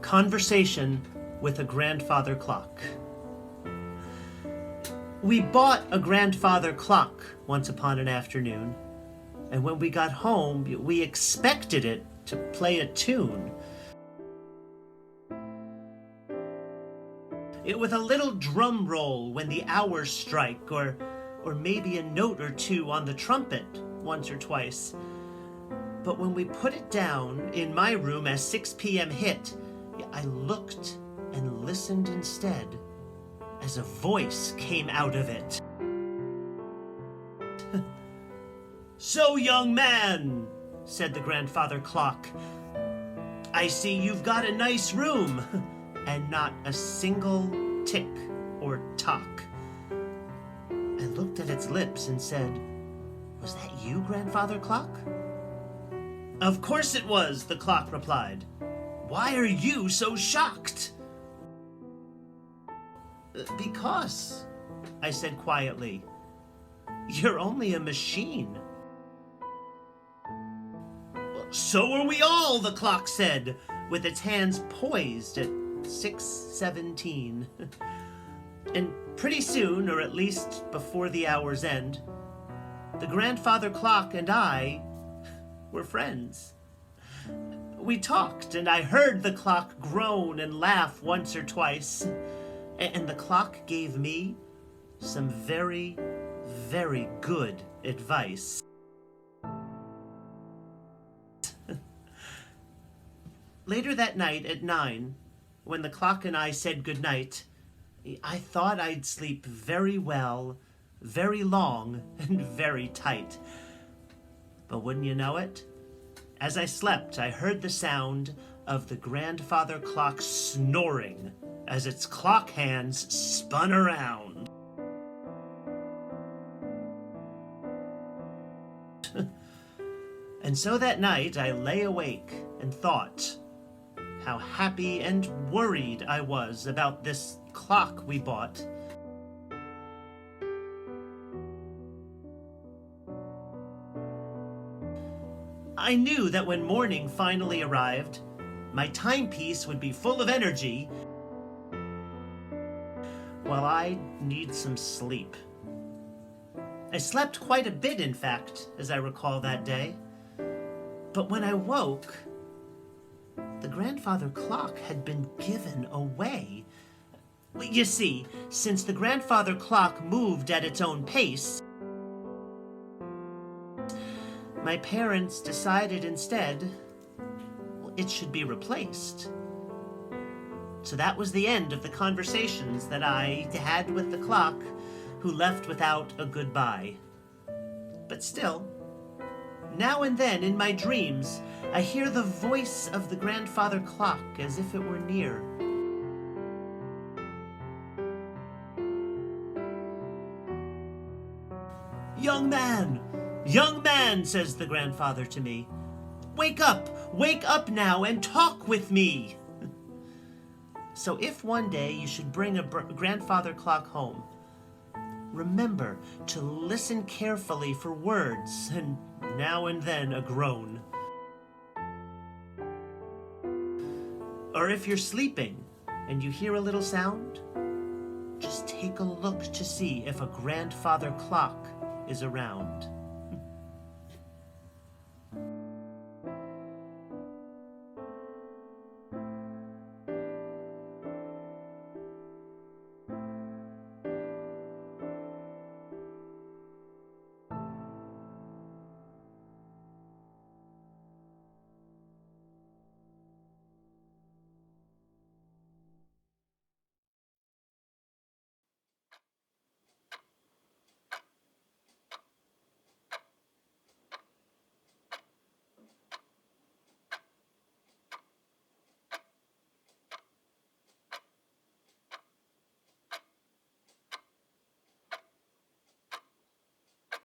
Conversation with a grandfather clock. We bought a grandfather clock once upon an afternoon, and when we got home, we expected it to play a tune. With a little drum roll when the hours strike, or maybe a note or two on the trumpet once or twice. But when we put it down in my room as 6 p.m. hit, I looked and listened instead as a voice came out of it. "So, young man," said the grandfather clock, "I see you've got a nice room," and not a single tick or tock. I looked at its lips and said, "Was that you, grandfather clock?" "Of course it was," the clock replied. "Why are you so shocked?" "Because," I said quietly, "you're only a machine." "So are we all," the clock said, with its hands poised at 6:17. And pretty soon, or at least before the hour's end, the grandfather clock and I were friends. We talked, and I heard the clock groan and laugh once or twice, and the clock gave me some very, very good advice. Later that night at 9, when the clock and I said goodnight, I thought I'd sleep very well, very long, and very tight. But wouldn't you know it? As I slept, I heard the sound of the grandfather clock snoring as its clock hands spun around. And so that night I lay awake and thought how happy and worried I was about this clock we bought. I knew that when morning finally arrived, my timepiece would be full of energy, while I'd need some sleep. I slept quite a bit, in fact, as I recall that day. But when I woke, the grandfather clock had been given away. You see, since the grandfather clock moved at its own pace, my parents decided instead it should be replaced. So that was the end of the conversations that I had with the clock, who left without a goodbye. But still, now and then in my dreams, I hear the voice of the grandfather clock as if it were near. "Young man," says the grandfather to me. Wake up now and talk with me." So if one day you should bring a grandfather clock home, remember to listen carefully for words and now and then a groan. Or if you're sleeping and you hear a little sound, just take a look to see if a grandfather clock is around.